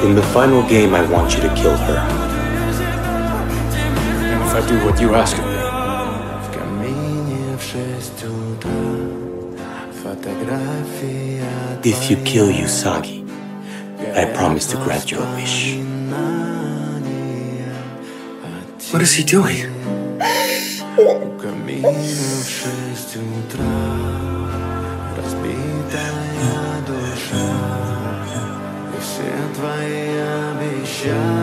In the final game, I want you to kill her. And if I do what you ask of me? If you kill Usagi, I promise to grant your wish. What is he doing? Все твои обещания.